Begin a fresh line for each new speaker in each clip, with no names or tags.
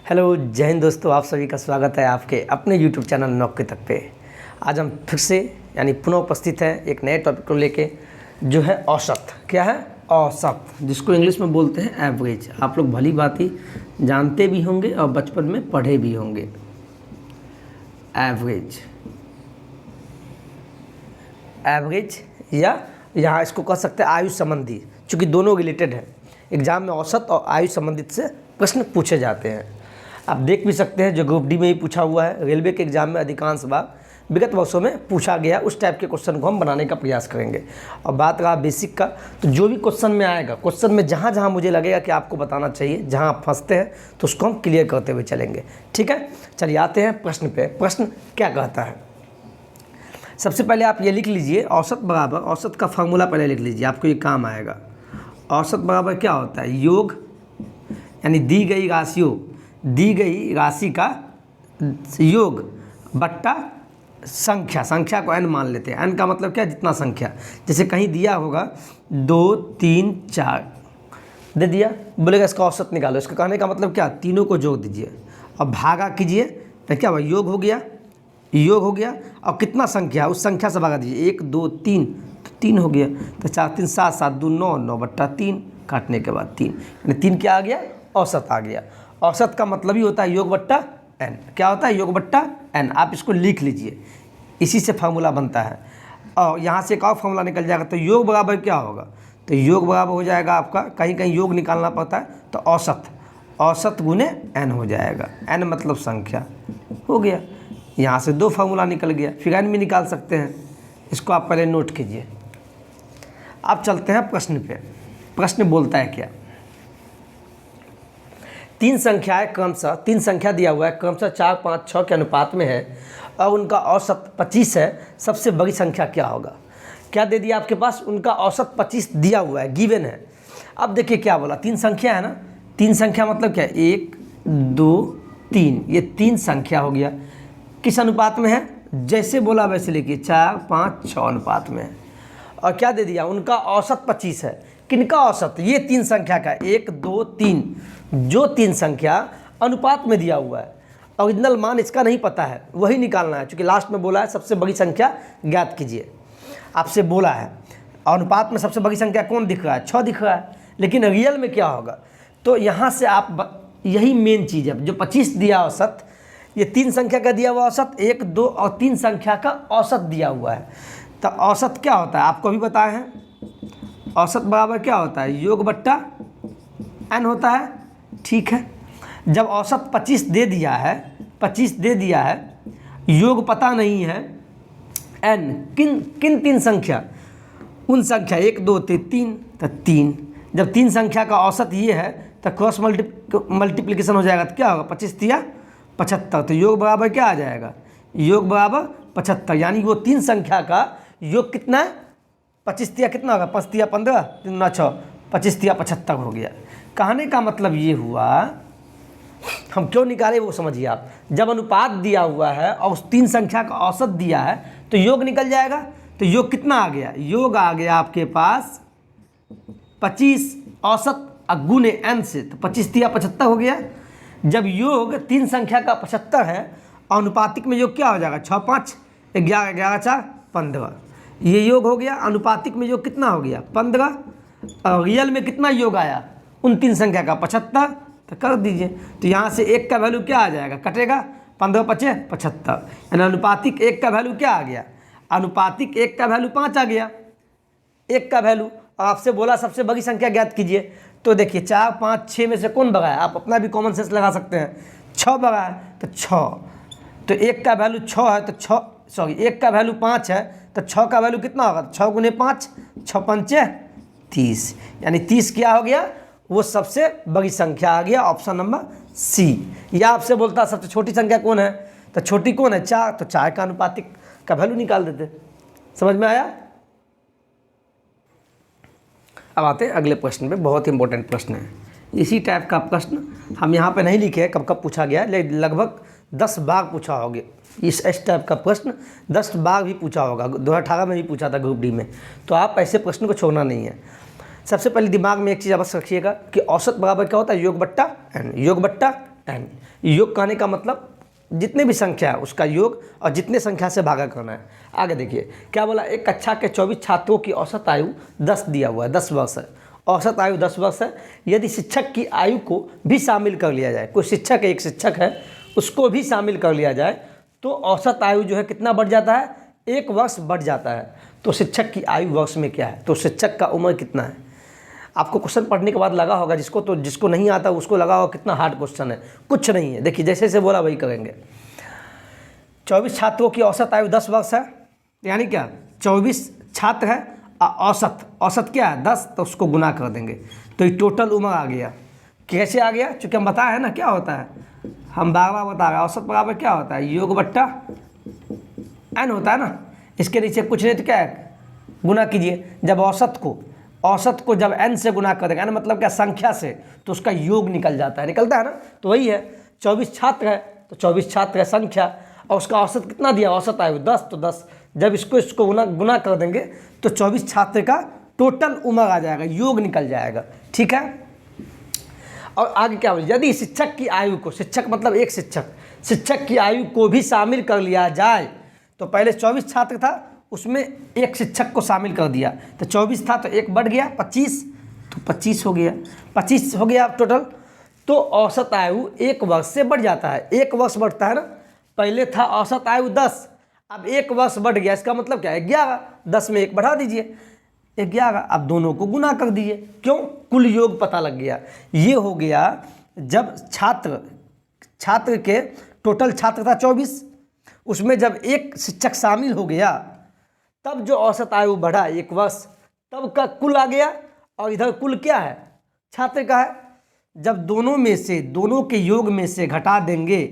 Hello जय हिंद दोस्तों, आप सभी का स्वागत है आपके अपने YouTube चैनल नौकरी तक पे। आज हम फिर से यानी पुनः उपस्थित हैं एक नए टॉपिक को लेके, जो है औसत। क्या है? औसत, जिसको इंग्लिश में बोलते हैं एवरेज। आप लोग भली भांति जानते भी होंगे और बचपन में पढ़े भी होंगे। एवरेज, एवरेज या यहाँ इसको कह सकते हैं आयु संबंधी, चूँकि दोनों रिलेटेड है। एग्जाम में औसत और आयु संबंधित से प्रश्न पूछे जाते हैं। आप देख भी सकते हैं जो ग्रुप डी में ही पूछा हुआ है। रेलवे के एग्जाम में अधिकांश बार विगत वर्षों में पूछा गया, उस टाइप के क्वेश्चन को हम बनाने का प्रयास करेंगे। और बात रहा बेसिक का, तो जो भी क्वेश्चन में आएगा, क्वेश्चन में जहाँ जहाँ मुझे लगेगा कि आपको बताना चाहिए, जहाँ आप फंसते हैं, तो उसको हम क्लियर करते हुए चलेंगे। ठीक है, चलिए आते हैं प्रश्न पे। प्रश्न क्या कहता है? सबसे पहले आप ये लिख लीजिए, औसत बराबर, औसत का फार्मूला पहले लिख लीजिए, आपको ये काम आएगा। औसत बराबर क्या होता है? योग, यानी दी गई राशि का योग बट्टा संख्या। संख्या को n मान लेते हैं। n का मतलब क्या? जितना संख्या। जैसे कहीं दिया होगा 2 3 4 दे दिया, बोलेगा इसका औसत निकालो। इसका कहने का मतलब क्या? तीनों को जोड़ दीजिए और भागा कीजिए, तो क्या हुआ? योग हो गया, योग हो गया। और कितना संख्या, उस संख्या से भागा दीजिए। 1 2 3, तो 3 हो गया। तो 4 3 7, 7 2 9, 9 बट्टा 3, काटने के बाद 3, यानी 3 क्या आ गया? औसत आ गया। औसत का मतलब ही होता है योग बट्टा n। क्या होता है? योग बट्टा n। आप इसको लिख लीजिए, इसी से फार्मूला बनता है। और यहाँ से एक और फार्मूला निकल जाएगा। तो योग बराबर क्या होगा? तो योग बराबर हो जाएगा आपका, कहीं कहीं योग निकालना पड़ता है, तो औसत, औसत गुने n हो जाएगा। n मतलब संख्या हो गया। यहाँ से 2 फार्मूला निकल गया। फिर n भी निकाल सकते हैं, इसको आप पहले नोट कीजिए। अब चलते हैं प्रश्न पे। प्रश्न बोलता है क्या? तीन संख्या दिया हुआ है, क्रमशः 4 5 6 के अनुपात में है और उनका औसत 25 है। सबसे बड़ी संख्या क्या होगा? क्या दे दिया आपके पास? उनका औसत 25 दिया हुआ है, गिवन है। अब देखिए क्या बोला, 3 संख्या है ना। 3 संख्या मतलब क्या? 1 2 3, ये 3 संख्या हो गया। किस अनुपात में है? जैसे बोला वैसे लिखिए, 4 5 6 अनुपात में है। और क्या दे दिया? उनका औसत 25 है। किनका औसत? ये 3 संख्या का, 1 2 3, जो 3 संख्या अनुपात में दिया हुआ है। ओरिजिनल मान इसका नहीं पता है, वही निकालना है। क्योंकि लास्ट में बोला है सबसे बड़ी संख्या ज्ञात कीजिए, आपसे बोला है। अनुपात में सबसे बड़ी संख्या कौन दिख रहा है? 6 दिख रहा है। लेकिन रियल में क्या होगा? तो यहाँ से आप, यही मेन चीज़ है। जो 25 दिया औसत, ये 3 संख्या का दिया हुआ औसत, 1 2 और 3 संख्या का औसत दिया हुआ है। तो औसत क्या होता है? आपको भी बताए हैं। औसत बराबर क्या होता है? योग बट्टा n होता है। ठीक है, जब औसत 25 दे दिया है, 25 दे दिया है, योग पता नहीं है, n किन 3 संख्या? उन संख्या 1 2 3, तो 3। जब 3 संख्या का औसत ये है, तो क्रॉस मल्टीप्लिकेशन हो जाएगा। तो क्या होगा? 25 तिया 75। तो योग बराबर क्या आ जाएगा? योग बराबर 75, यानी वो 3 संख्या का योग कितना है? 25 तिया कितना होगा? 5 तिया 15, 3 9 6, 25 तिया 75 हो गया। कहने का मतलब ये हुआ, हम क्यों निकाले वो समझिए आप। जब अनुपात दिया हुआ है और उस 3 संख्या का औसत दिया है, तो योग निकल जाएगा। तो योग कितना आ गया? योग आ गया आपके पास 25 औसत गुने n से, तो 25 तिया 75 हो गया। जब योग 3 संख्या का 75 है, अनुपातिक में योग क्या हो जाएगा? 6 5 11 11 4 15, ये योग हो गया। अनुपातिक में योग कितना हो गया? 15। और रियल में कितना योग आया? उन 3 संख्या का 75, तो कर दीजिए। तो यहाँ से 1 का वैल्यू क्या आ जाएगा? कटेगा, 15 5 75, यानी अनुपातिक 1 का वैल्यू क्या आ गया? अनुपातिक 1 का वैल्यू 5 आ गया। 1 का वैल्यू, आपसे बोला सबसे बड़ी संख्या ज्ञात कीजिए। तो देखिए 4 5 6 में से कौन बड़ा है? आप अपना भी कॉमन सेंस लगा सकते हैं। 6 बड़ा है, तो 6। तो 1 का वैल्यू 6 है, तो 6, सॉरी 1 का वैल्यू 5 है, तो 6 का वैल्यू कितना होगा? 6 गुने 5, 6 5 30, यानी 30 क्या हो गया? वो सबसे बड़ी संख्या आ गया। Option number C. या आपसे बोलता सबसे छोटी संख्या कौन है? तो छोटी कौन है? 4। तो 4 का अनुपातिक का वैल्यू निकाल देते। समझ में आया? अब आते हैं अगले प्रश्न पे। बहुत इंपॉर्टेंट प्रश्न है। इसी टाइप का प्रश्न हम यहाँ पे नहीं लिखे हैं कब कब पूछा गया, लेकिन लगभग 10 बार पूछा होगा। इस टाइप का प्रश्न 10 बार भी पूछा होगा। 2018 में भी पूछा था ग्रुप डी में। तो आप ऐसे प्रश्न को छोड़ना नहीं है। सबसे पहले दिमाग में एक चीज़ अवश्य रखिएगा कि औसत बराबर क्या होता है? योग बट्टा n। योग बट्टा n। योग कहने का मतलब जितने भी संख्या है उसका योग और जितने संख्या से भागा करना है। आगे देखिए क्या बोला, एक कक्षा के 24 छात्रों की औसत आयु 10 दिया हुआ है, 10 वर्ष है, औसत आयु 10 वर्ष है। यदि शिक्षक की आयु को भी शामिल कर लिया जाए, कोई शिक्षक है, एक शिक्षक है, उसको भी शामिल कर लिया जाए तो औसत आयु जो है कितना बढ़ जाता है, 1 वर्ष बढ़ जाता है। तो शिक्षक की आयु वर्ष में क्या है, तो शिक्षक का उम्र कितना है। आपको क्वेश्चन पढ़ने के बाद लगा होगा, जिसको नहीं आता उसको लगा होगा कितना हार्ड क्वेश्चन है, कुछ नहीं है। देखिए जैसे जैसे बोला वही करेंगे। 24 छात्रों की औसत आयु 10 वर्ष है, यानी क्या 24 छात्र है, औसत क्या है 10, तो उसको गुना कर देंगे तो ये टोटल उम्र आ गया। कैसे आ गया, चूँकि हम बताए हैं ना क्या होता है, हम बार बार बता रहे हैं, औसत बराबर क्या होता है, योग बट्टा n होता है ना। इसके नीचे कुछ नहीं तो क्या है, गुना कीजिए। जब औसत को जब n से गुना कर देंगे, n मतलब क्या, संख्या से, तो उसका योग निकल जाता है, निकलता है ना। तो वही है, 24 छात्र है तो 24 छात्र है संख्या, और उसका औसत कितना दिया, औसत आयु 10, तो 10 जब इसको गुना कर देंगे तो 24 छात्र का टोटल उम्र आ जाएगा, योग निकल जाएगा। ठीक है। और आगे क्या बोले, यदि शिक्षक की आयु को, शिक्षक मतलब एक शिक्षक की आयु को भी शामिल कर लिया जाए, तो पहले 24 छात्र था, उसमें एक शिक्षक को शामिल कर दिया, तो 24 था तो एक बढ़ गया 25, तो 25 हो गया, 25 हो गया टोटल। तो औसत आयु 1 वर्ष से बढ़ जाता है, 1 वर्ष बढ़ता है ना। पहले था औसत आयु 10, अब 1 वर्ष बढ़ गया, इसका मतलब क्या है 11, 10 में 1 बढ़ा दीजिए 11, अब दोनों को गुना कर दीजिए, क्यों, कुल योग पता लग गया। ये हो गया जब छात्र के टोटल छात्र था 24, उसमें जब एक शिक्षक शामिल हो गया तब जो औसत आयु बढ़ा 1 वर्ष, तब का कुल आ गया। और इधर कुल क्या है, छात्र का है। जब दोनों के योग में से घटा देंगे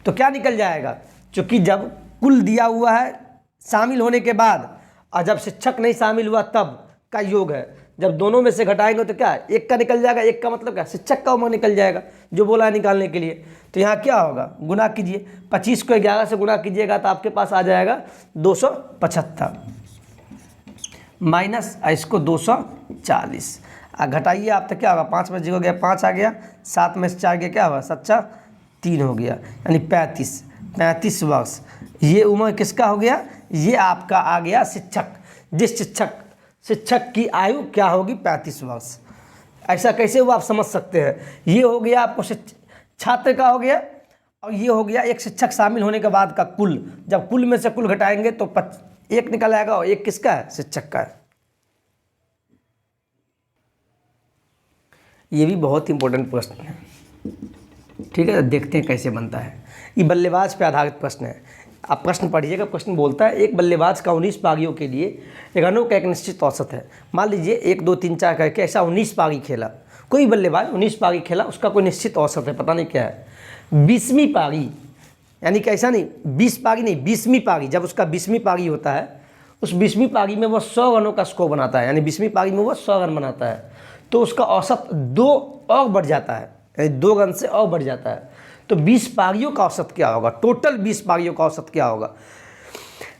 तो क्या निकल जाएगा, क्योंकि जब कुल दिया हुआ है शामिल होने के बाद, और जब शिक्षक नहीं शामिल हुआ तब का योग है, जब दोनों में से घटाएंगे तो क्या है, 1 का निकल जाएगा, 1 का मतलब क्या, शिक्षक का उम्र निकल जाएगा जो बोला है निकालने के लिए। तो यहाँ क्या होगा, गुना कीजिए, 25 को 11 से गुना कीजिएगा तो आपके पास आ जाएगा 275 माइनस इसको 240, घटाइए आप तो क्या होगा, 5 में 0 गया 5 आ गया, 7 में से 4 गया क्या हुआ, 7 3 हो गया, यानी 35 वर्ष। ये उम्र किसका हो गया, ये आपका आ गया शिक्षक, जिस शिक्षक की आयु क्या होगी 35 वर्ष। ऐसा कैसे हुआ आप समझ सकते हैं। ये हो गया आपको छात्र का हो गया, और ये हो गया एक शिक्षक शामिल होने के बाद का कुल। जब कुल में से कुल घटाएंगे तो 1 निकल आएगा, और 1 किसका है, शिक्षक का है। ये भी बहुत इंपॉर्टेंट प्रश्न है, ठीक है। देखते हैं कैसे बनता है। ये बल्लेबाज पे आधारित प्रश्न है, आप प्रश्न पढ़िएगा। प्रश्न बोलता है, एक बल्लेबाज का 19 पारियों के लिए रनों का एक निश्चित औसत है। मान लीजिए 1 2 3 4 करके ऐसा 19 पारी खेला, कोई बल्लेबाज 19 पारी खेला, उसका कोई निश्चित औसत है, पता नहीं क्या है। 20वीं पारी, यानी कि ऐसा नहीं 20 पारी नहीं, 20वीं पारी, जब उसका 20वीं पारी होता है, उस 20वीं पारी में वो 100 रनों का स्कोर बनाता है, यानी 20वीं पारी में वो 100 रन बनाता है, तो उसका औसत 2 और बढ़ जाता है, यानी 2 रन से और बढ़ जाता है। तो 20 पारियों का औसत क्या होगा, टोटल 20 पारियों का औसत क्या होगा।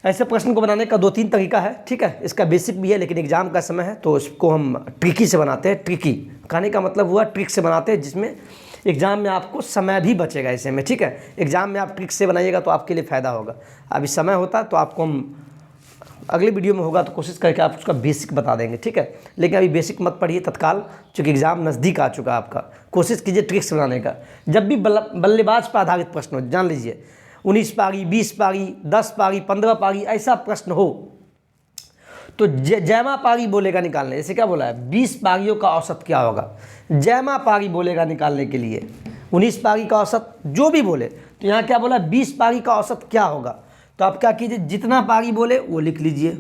ऐसे प्रश्न को बनाने का 2-3 तरीका है, ठीक है। इसका बेसिक भी है, लेकिन एग्जाम का समय है तो इसको हम ट्रिकी से बनाते हैं। ट्रिकी कहने का मतलब हुआ ट्रिक से बनाते हैं, जिसमें एग्जाम में आपको समय भी बचेगा ऐसे में, ठीक है। एग्जाम में आप ट्रिक से बनाइएगा तो आपके लिए फ़ायदा होगा। अभी समय होता तो आपको हम अगले वीडियो में होगा तो कोशिश करके आप उसका बेसिक बता देंगे, ठीक है। लेकिन अभी बेसिक मत पढ़िए तत्काल, क्योंकि एग्जाम नज़दीक आ चुका है आपका। कोशिश कीजिए ट्रिक्स बनाने का। जब भी बल्लेबाज पर आधारित प्रश्न हो, जान लीजिए 19 पारी, 20 पारी, 10 पारी, 15 पारी, ऐसा प्रश्न हो तो जैमा पारी बोलेगा निकालने। जैसे क्या बोला है, 20 पारियों का औसत क्या होगा, जैमा पारी बोलेगा निकालने के लिए। 19 पारी का औसत जो भी बोले, तो यहाँ क्या बोला, 20 पारी का औसत क्या होगा। तो आप क्या कीजिए, जितना पारी बोले वो लिख लीजिए।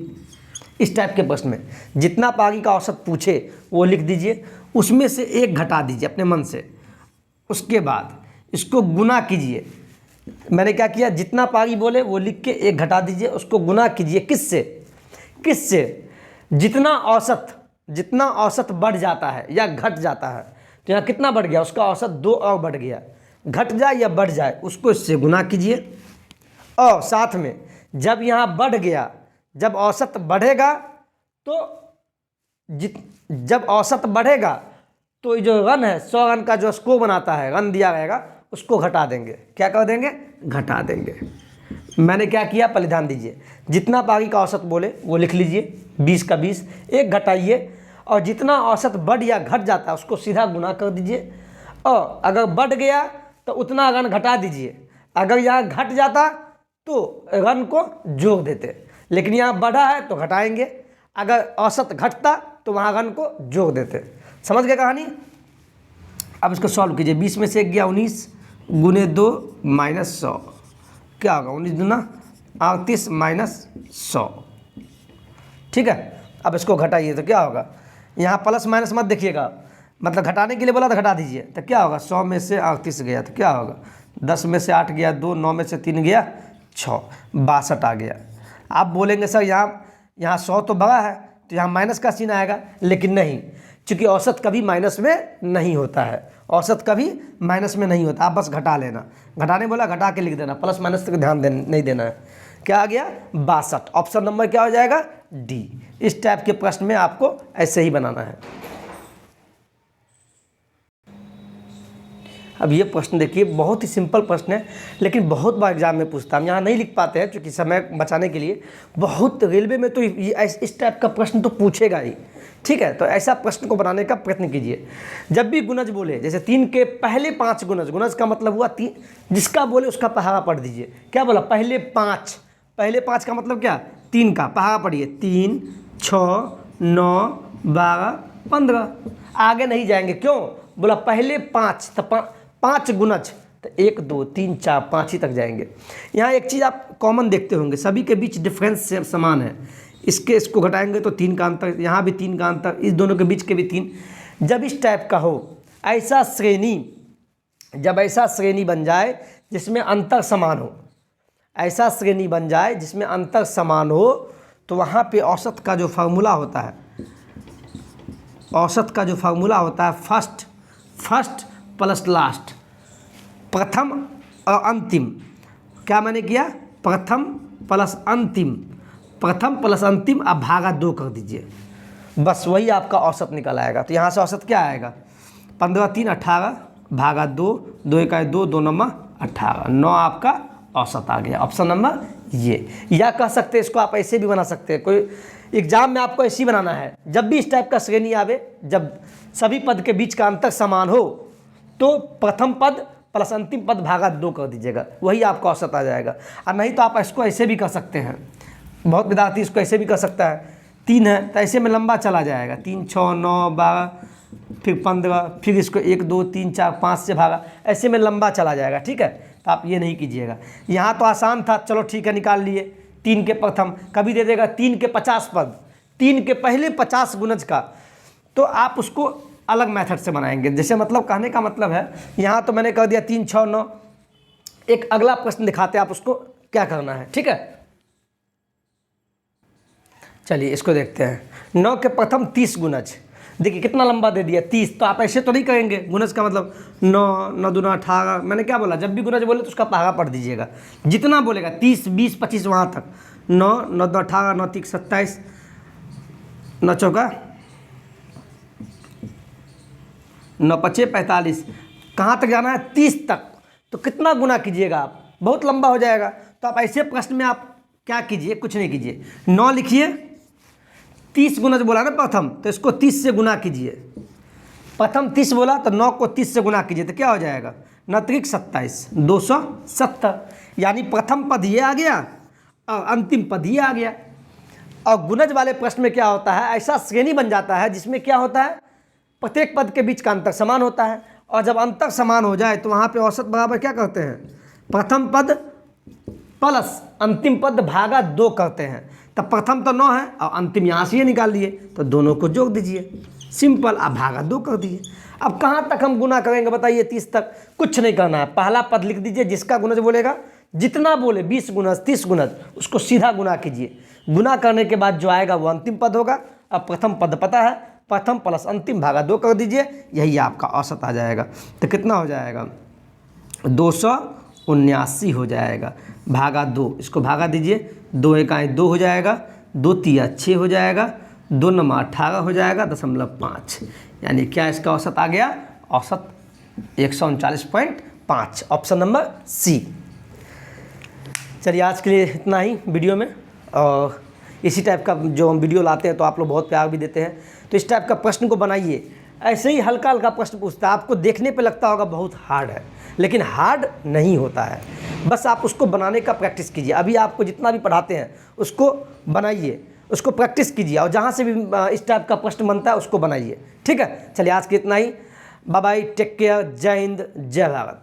इस टाइप के प्रश्न में जितना पारी का औसत पूछे वो लिख दीजिए, उसमें से 1 घटा दीजिए अपने मन से, उसके बाद इसको गुना कीजिए। मैंने क्या किया, जितना पारी बोले वो लिख के 1 घटा दीजिए, उसको गुना कीजिए किससे, जितना औसत बढ़ जाता है या घट जाता है। तो यहाँ कितना बढ़ गया, उसका औसत 2 और बढ़ गया, घट जाए या बढ़ जाए उसको इससे गुना कीजिए। और साथ में जब यहाँ बढ़ गया, जब औसत बढ़ेगा तो जब औसत बढ़ेगा तो ये जो रन है, 100 रन का जो स्कोर बनाता है, रन दिया रहेगा, उसको घटा देंगे। क्या कर देंगे? घटा देंगे। मैंने क्या किया पहले ध्यान दीजिए, जितना बाकी का औसत बोले वो लिख लीजिए, 20 का 20, एक घटाइए और जितना औसत बढ़ या घट जाता है उसको सीधा गुना कर दीजिए, और अगर बढ़ गया तो उतना रन घटा दीजिए, अगर यहाँ घट जाता तो रन को जोड़ देते, लेकिन यहाँ बढ़ा है तो घटाएंगे, अगर औसत घटता तो वहाँ रन को जोड़ देते। समझ गए कहानी? अब इसको सॉल्व कीजिए। 20 में से 1 गया 19 गुने 2 माइनस 100, क्या होगा? 19 दूना 38 माइनस 100। ठीक है, अब इसको घटाइए तो क्या होगा? यहाँ प्लस माइनस मत देखिएगा, मतलब घटाने के लिए बोला तो घटा दीजिए, तो क्या होगा? 100 में से 38 गया तो क्या होगा? 10 में से 8 गया 2, 9 में से 3 गया 6, 62 आ गया। आप बोलेंगे सर यहाँ 100 तो बड़ा है तो यहाँ माइनस का चिन्ह आएगा, लेकिन नहीं, चूँकि औसत कभी माइनस में नहीं होता है, औसत कभी माइनस में नहीं होता। आप बस घटा लेना, घटाने बोला घटा के लिख देना, प्लस माइनस तक ध्यान नहीं देना है। क्या आ गया? 62। ऑप्शन नंबर क्या हो जाएगा? डी। इस टाइप के प्रश्न में आपको ऐसे ही बनाना है। अब ये प्रश्न देखिए, बहुत ही सिंपल प्रश्न है, लेकिन बहुत बार एग्जाम में पूछता हम यहाँ नहीं लिख पाते हैं क्योंकि समय बचाने के लिए। बहुत रेलवे में तो इस टाइप का प्रश्न तो पूछेगा ही। ठीक है, तो ऐसा प्रश्न को बनाने का प्रयत्न कीजिए। जब भी गुणज बोले, जैसे 3 के पहले 5 गुणज, गुणज का मतलब हुआ 3, जिसका बोले उसका पहाड़ा पढ़ दीजिए। क्या बोला? पहले 5, पहले 5 का मतलब क्या? 3 का पहाड़ा पढ़िए, 3, 6, 9, 12, 15। आगे नहीं जाएंगे, क्यों? बोला पहले 5, तो 5 गुणज, तो 1 2 3 4 5 ही तक जाएंगे। यहाँ एक चीज़ आप कॉमन देखते होंगे, सभी के बीच डिफरेंस समान है। इसको घटाएंगे तो 3 का अंतर, यहाँ भी 3 का अंतर, इस दोनों के बीच के भी 3। जब इस टाइप का हो, ऐसा श्रेणी, जब ऐसा श्रेणी बन जाए जिसमें अंतर समान हो, ऐसा श्रेणी बन जाए जिसमें अंतर समान हो, तो वहाँ पे औसत का जो फार्मूला होता है, औसत का जो फार्मूला होता है, फर्स्ट प्लस लास्ट, प्रथम और अंतिम। क्या मैंने किया? प्रथम प्लस अंतिम, प्रथम प्लस अंतिम, आप भागा 2 कर दीजिए, बस वही आपका औसत निकल आएगा। तो यहाँ से औसत क्या आएगा? 15 3 18 भागा 2, 2 1 2, 2 9 18, 9 आपका औसत आ गया। ऑप्शन नंबर ये। या कह सकते हैं इसको आप ऐसे भी बना सकते हैं, कोई एग्जाम में आपको ऐसे ही बनाना है, जब भी इस टाइप का श्रेणी आवे, जब सभी पद के बीच का अंतर समान हो, तो प्रथम पद प्लस अंतिम पद भागा 2 कर दीजिएगा, वही आपका औसत आ जाएगा। और नहीं तो आप इसको ऐसे भी कर सकते हैं, बहुत विद्यार्थी इसको ऐसे भी कर सकता है। 3 है तो ऐसे में लंबा चला जाएगा, 3 6 9 12, फिर 15, फिर इसको 1 2 3 4 5 से भागा, ऐसे में लंबा चला जाएगा। ठीक है, तो आप ये नहीं कीजिएगा। यहाँ तो आसान था, चलो ठीक है, निकाल लिए। 3 के प्रथम, कभी दे देगा 3 के 50 पद, 3 के पहले 50 गुणज का, तो आप उसको अलग मेथड से बनाएंगे। जैसे मतलब कहने का मतलब है, यहाँ तो मैंने कह दिया 3 6 9, एक अगला प्रश्न दिखाते हैं आप उसको क्या करना है। ठीक है, चलिए इसको देखते हैं। 9 के प्रथम 30 गुणज, देखिए कितना लंबा दे दिया 30, तो आप ऐसे तो नहीं करेंगे। गुणज का मतलब 9 9 दूना 18, मैंने क्या बोला? जब भी गुणज बोले तो उसका पहाड़ा पढ़ दीजिएगा, जितना बोलेगा 30 20 25 वहाँ तक। 9 9 2 18, 9 3 27, 9 चौका 9 5 45, कहाँ तक जाना है? 30 तक। तो कितना गुना कीजिएगा आप? बहुत लंबा हो जाएगा। तो आप ऐसे प्रश्न में आप क्या कीजिए? कुछ नहीं कीजिए, 9 लिखिए, 30 गुणज बोला ना प्रथम, तो इसको 30 से गुना कीजिए। प्रथम 30 बोला तो 9 को 30 से गुना कीजिए, तो क्या हो जाएगा? 9 त्रिक 27, 270। यानी प्रथम पद ये आ गया और अंतिम पद ये आ गया। और गुणज वाले प्रश्न में क्या होता है? ऐसा श्रेणी बन जाता है जिसमें क्या होता है? प्रत्येक पद के बीच का अंतर समान होता है, और जब अंतर समान हो जाए तो वहाँ पे औसत बराबर क्या करते हैं? प्रथम पद प्लस अंतिम पद भागा 2 करते हैं। तब प्रथम तो 9 है और अंतिम यहाँ से ये निकाल लिए, तो दोनों को जोड़ दीजिए, सिंपल। आप भागा 2 कर दिए। अब कहाँ तक हम गुना करेंगे बताइए? 30 तक। कुछ नहीं करना है, पहला पद लिख दीजिए, जिसका गुणज बोलेगा, जितना बोले 20 गुणज 30 गुणज, उसको सीधा गुना कीजिए। गुना करने के बाद जो आएगा वो अंतिम पद होगा। अब प्रथम पद पता है, प्रथम प्लस अंतिम भागा 2 कर दीजिए, यही आपका औसत आ जाएगा। तो कितना हो जाएगा? 279 हो जाएगा, भागा 2, इसको भागा दीजिए, 2 1 2 हो जाएगा, 2 3 6 हो जाएगा, 2 9 18 हो जाएगा, 0.5। यानी क्या इसका औसत आ गया? औसत 139.5 5, ऑप्शन नंबर सी। चलिए आज के लिए इतना ही वीडियो में, और इसी टाइप का जो हम वीडियो लाते हैं तो आप लोग बहुत प्यार भी देते हैं, तो इस टाइप का प्रश्न को बनाइए। ऐसे ही हल्का हल्का प्रश्न पूछता है, आपको देखने पे लगता होगा बहुत हार्ड है, लेकिन हार्ड नहीं होता है, बस आप उसको बनाने का प्रैक्टिस कीजिए। अभी आपको जितना भी पढ़ाते हैं उसको बनाइए, उसको प्रैक्टिस कीजिए, और जहाँ से भी इस टाइप का प्रश्न बनता है उसको बनाइए। ठीक है, चलिए आज के इतना ही, बाय बाय, टेक केयर, जय हिंद, जय भारत।